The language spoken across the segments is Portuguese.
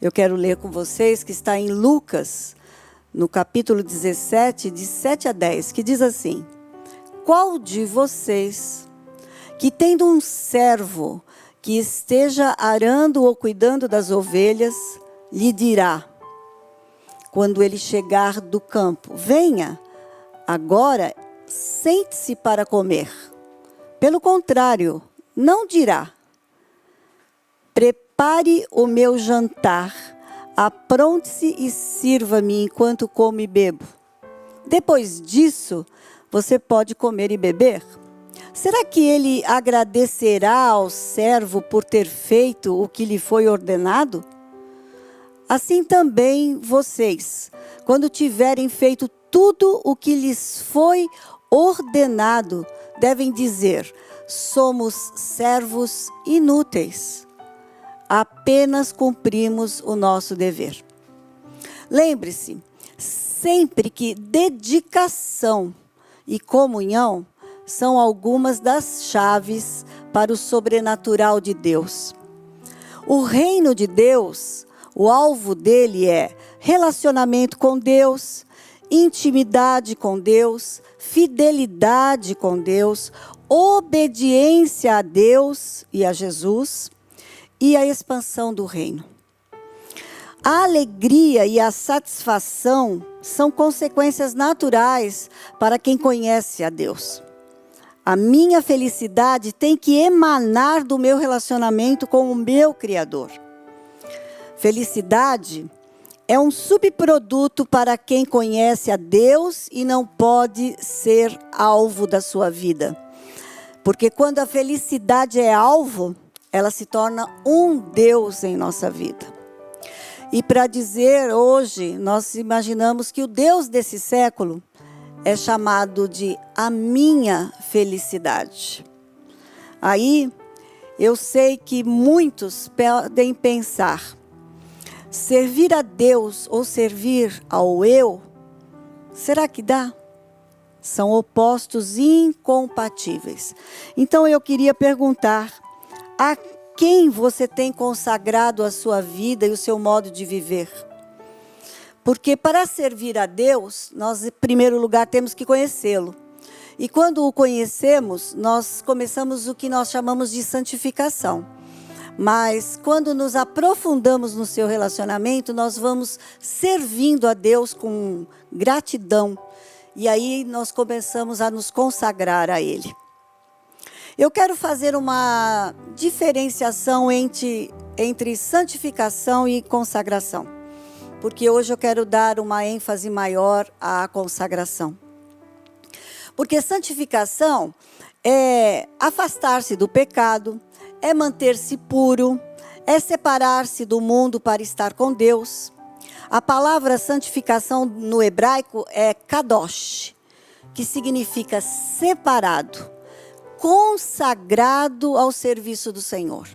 Eu quero ler com vocês, que está em Lucas, no capítulo 17, de 7 a 10, que diz assim: qual de vocês, que tendo um servo que esteja arando ou cuidando das ovelhas, lhe dirá, quando ele chegar do campo, venha, agora sente-se para comer. Pelo contrário, não dirá, prepare o meu jantar, apronte-se e sirva-me enquanto como e bebo. Depois disso, você pode comer e beber. Será que ele agradecerá ao servo por ter feito o que lhe foi ordenado? Assim também vocês, quando tiverem feito tudo o que lhes foi ordenado, devem dizer, somos servos inúteis. Apenas cumprimos o nosso dever. Lembre-se, sempre que dedicação e comunhão são algumas das chaves para o sobrenatural de Deus. O reino de Deus, o alvo dele é relacionamento com Deus, intimidade com Deus, fidelidade com Deus, obediência a Deus e a Jesus e a expansão do reino. A alegria e a satisfação são consequências naturais para quem conhece a Deus. A minha felicidade tem que emanar do meu relacionamento com o meu Criador. Felicidade é um subproduto para quem conhece a Deus e não pode ser alvo da sua vida. Porque quando a felicidade é alvo, ela se torna um Deus em nossa vida. E para dizer hoje, nós imaginamos que o Deus desse século é chamado de a minha felicidade. Aí, eu sei que muitos podem pensar, servir a Deus ou servir ao eu, será que dá? São opostos incompatíveis. Então eu queria perguntar, a quem você tem consagrado a sua vida e o seu modo de viver? Porque para servir a Deus, nós, em primeiro lugar, temos que conhecê-lo. E quando o conhecemos, nós começamos o que nós chamamos de santificação. Mas quando nos aprofundamos no seu relacionamento, nós vamos servindo a Deus com gratidão. E aí nós começamos a nos consagrar a Ele. Eu quero fazer uma diferenciação entre santificação e consagração. Porque hoje eu quero dar uma ênfase maior à consagração. Porque santificação é afastar-se do pecado, é manter-se puro, é separar-se do mundo para estar com Deus. A palavra santificação no hebraico é kadosh, que significa separado, consagrado ao serviço do Senhor.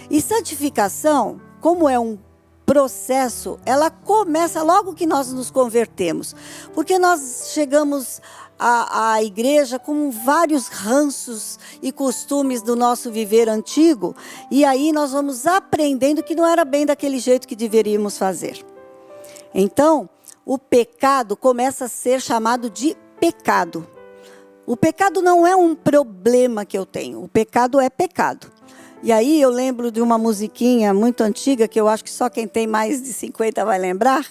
E santificação, como é um processo, ela começa logo que nós nos convertemos. Porque nós chegamos à igreja com vários ranços e costumes do nosso viver antigo. E aí nós vamos aprendendo que não era bem daquele jeito que deveríamos fazer. Então, o pecado começa a ser chamado de pecado. O pecado não é um problema que eu tenho. O pecado é pecado. E aí eu lembro de uma musiquinha muito antiga, que eu acho que só quem tem mais de 50 vai lembrar,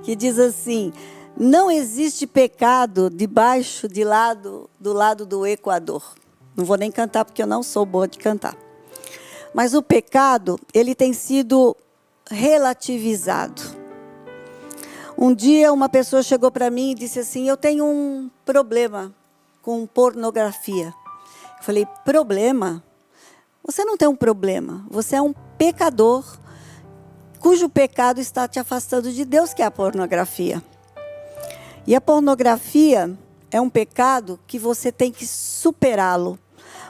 que diz assim, não existe pecado debaixo do lado do Equador. Não vou nem cantar porque eu não sou boa de cantar. Mas o pecado, ele tem sido relativizado. Um dia uma pessoa chegou para mim e disse assim, eu tenho um problema com pornografia. Eu falei, problema? Você não tem um problema, você é um pecador cujo pecado está te afastando de Deus, que é a pornografia. E a pornografia é um pecado que você tem que superá-lo.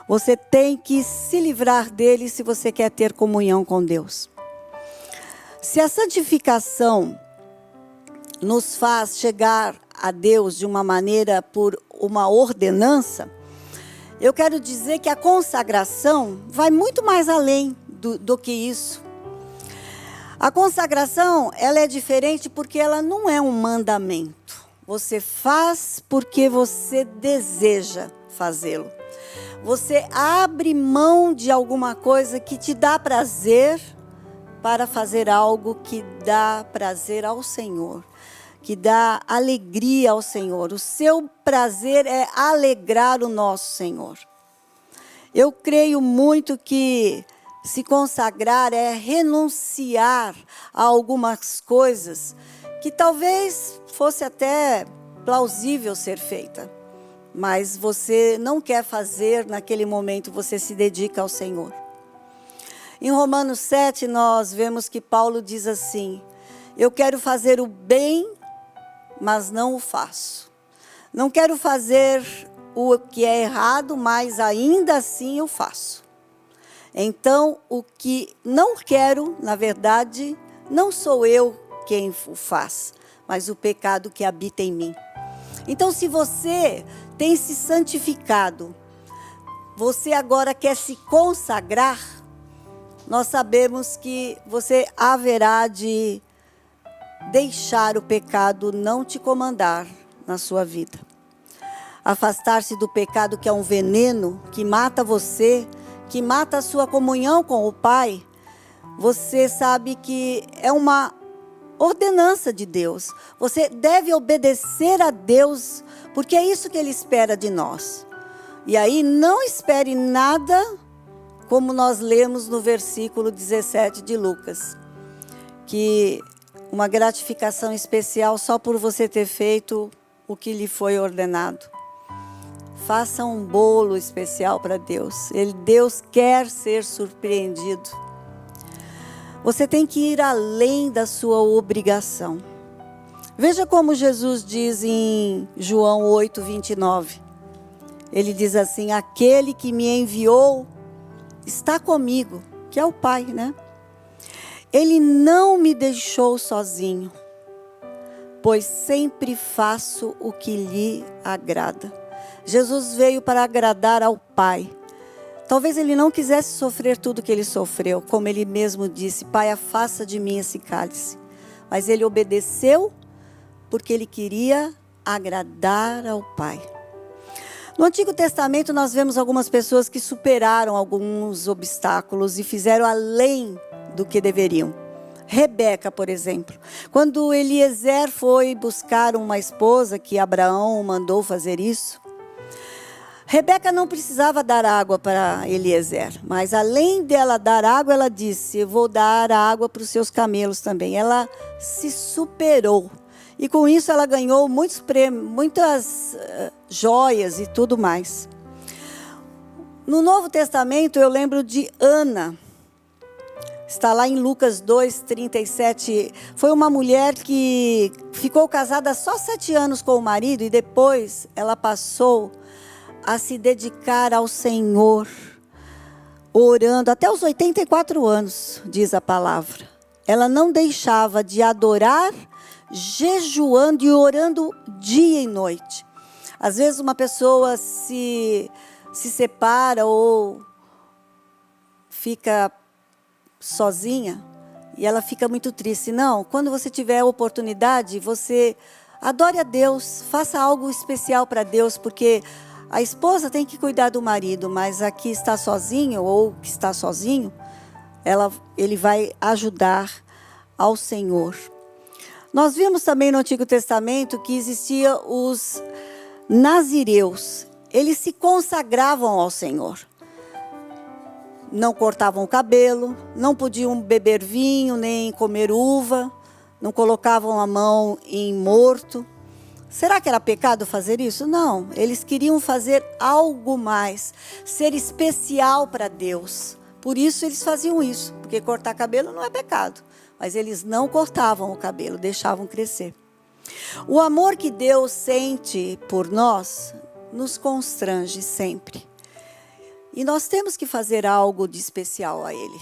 Você tem que se livrar dele se você quer ter comunhão com Deus. Se a santificação nos faz chegar a Deus de uma maneira por uma ordenança, eu quero dizer que a consagração vai muito mais além do que isso. A consagração, ela é diferente porque ela não é um mandamento. Você faz porque você deseja fazê-lo. Você abre mão de alguma coisa que te dá prazer para fazer algo que dá prazer ao Senhor, que dá alegria ao Senhor. O seu prazer é alegrar o nosso Senhor. Eu creio muito que se consagrar é renunciar a algumas coisas que talvez fosse até plausível ser feita, mas você não quer fazer naquele momento, você se dedica ao Senhor. Em Romanos 7, nós vemos que Paulo diz assim: eu quero fazer o bem, mas não o faço. Não quero fazer o que é errado, mas ainda assim eu faço. Então, o que não quero, na verdade, não sou eu quem o faz, mas o pecado que habita em mim. Então, se você tem se santificado, você agora quer se consagrar, nós sabemos que você haverá de deixar o pecado não te comandar na sua vida. Afastar-se do pecado, que é um veneno que mata você, que mata a sua comunhão com o Pai. Você sabe que é uma ordenança de Deus. Você deve obedecer a Deus, porque é isso que Ele espera de nós. E aí não espere nada, como nós lemos no versículo 17 de Lucas, que uma gratificação especial só por você ter feito o que lhe foi ordenado. Faça um bolo especial para Deus. Deus quer ser surpreendido. Você tem que ir além da sua obrigação. Veja como Jesus diz em João 8, 29. Ele diz assim: aquele que me enviou está comigo, que é o Pai, né? Ele não me deixou sozinho, pois sempre faço o que lhe agrada. Jesus veio para agradar ao Pai. Talvez ele não quisesse sofrer tudo que ele sofreu, como ele mesmo disse: Pai, afasta de mim esse cálice. Mas ele obedeceu porque ele queria agradar ao Pai. No Antigo Testamento nós vemos algumas pessoas que superaram alguns obstáculos e fizeram além do que deveriam. Rebeca, por exemplo, quando Eliezer foi buscar uma esposa, que Abraão mandou fazer isso, Rebeca não precisava dar água para Eliezer, mas além dela dar água, ela disse: eu vou dar água para os seus camelos também. Ela se superou e com isso ela ganhou muitos prêmios, muitas joias e tudo mais. No Novo Testamento eu lembro de Ana. Está lá em Lucas 2, 37. Foi uma mulher que ficou casada só 7 anos com o marido e depois ela passou a se dedicar ao Senhor, orando até os 84 anos, diz a palavra. Ela não deixava de adorar, jejuando e orando dia e noite. Às vezes uma pessoa se separa ou fica sozinha e ela fica muito triste. Não, quando você tiver a oportunidade, você adore a Deus, faça algo especial para Deus, porque a esposa tem que cuidar do marido, mas a que está sozinho ou que está sozinho, ele vai ajudar ao Senhor. Nós vimos também no Antigo Testamento que existiam os nazireus. Eles se consagravam ao Senhor. Não cortavam o cabelo, não podiam beber vinho, nem comer uva, não colocavam a mão em morto. Será que era pecado fazer isso? Não, eles queriam fazer algo mais, ser especial para Deus. Por isso eles faziam isso, porque cortar cabelo não é pecado. Mas eles não cortavam o cabelo, deixavam crescer. O amor que Deus sente por nós nos constrange sempre. E nós temos que fazer algo de especial a Ele.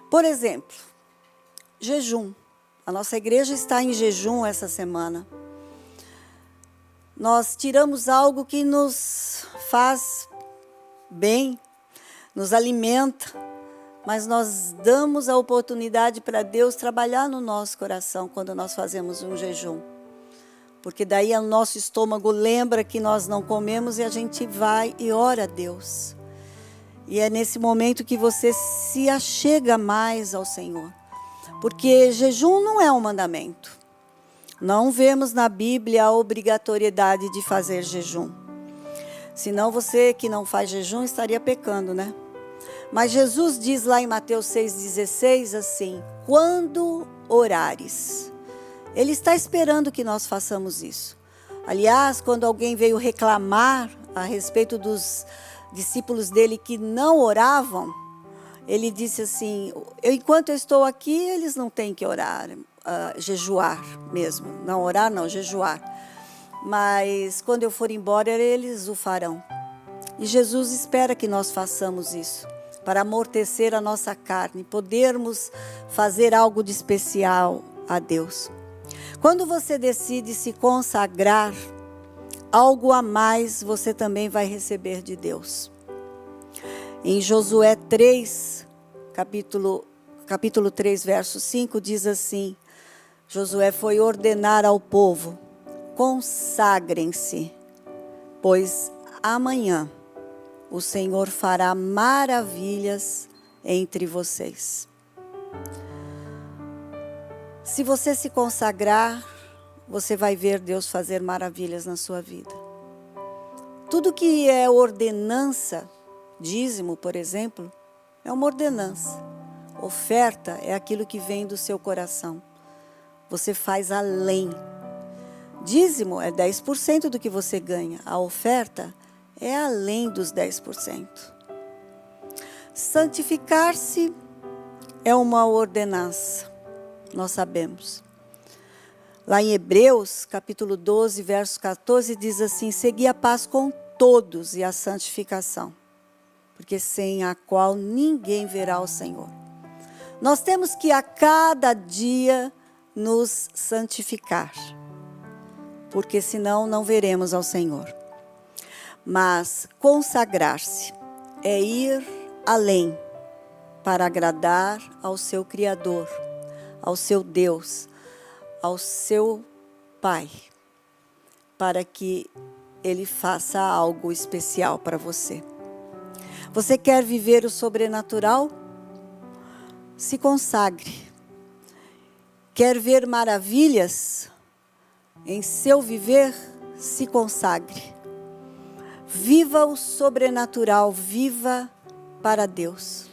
Por exemplo, jejum. A nossa igreja está em jejum essa semana. Nós tiramos algo que nos faz bem, nos alimenta, mas nós damos a oportunidade para Deus trabalhar no nosso coração quando nós fazemos um jejum. Porque daí o nosso estômago lembra que nós não comemos e a gente vai e ora a Deus. E é nesse momento que você se achega mais ao Senhor. Porque jejum não é um mandamento. Não vemos na Bíblia a obrigatoriedade de fazer jejum. Senão você que não faz jejum estaria pecando, né? Mas Jesus diz lá em Mateus 6,16 assim: quando orares. Ele está esperando que nós façamos isso. Aliás, quando alguém veio reclamar a respeito dos discípulos dele que não oravam, ele disse assim: enquanto eu estou aqui, eles não têm que orar, jejuar mesmo. Não orar, não, jejuar. Mas quando eu for embora, eles o farão. E Jesus espera que nós façamos isso, para amortecer a nossa carne, podermos fazer algo de especial a Deus. Quando você decide se consagrar, algo a mais você também vai receber de Deus. Em Josué 3, capítulo 3, verso 5, diz assim: Josué foi ordenar ao povo: consagrem-se, pois amanhã o Senhor fará maravilhas entre vocês. Se você se consagrar, você vai ver Deus fazer maravilhas na sua vida. Tudo que é ordenança, dízimo, por exemplo, é uma ordenança. Oferta é aquilo que vem do seu coração. Você faz além. Dízimo é 10% do que você ganha. A oferta é além dos 10%. Santificar-se é uma ordenança. Nós sabemos. Lá em Hebreus, capítulo 12, verso 14, diz assim: segui a paz com todos e a santificação, porque sem a qual ninguém verá o Senhor. Nós temos que a cada dia nos santificar, porque senão não veremos ao Senhor. Mas consagrar-se é ir além para agradar ao seu Criador, ao seu Deus, ao seu Pai, para que Ele faça algo especial para você. Você quer viver o sobrenatural? Se consagre. Quer ver maravilhas em seu viver? Se consagre. Viva o sobrenatural, viva para Deus.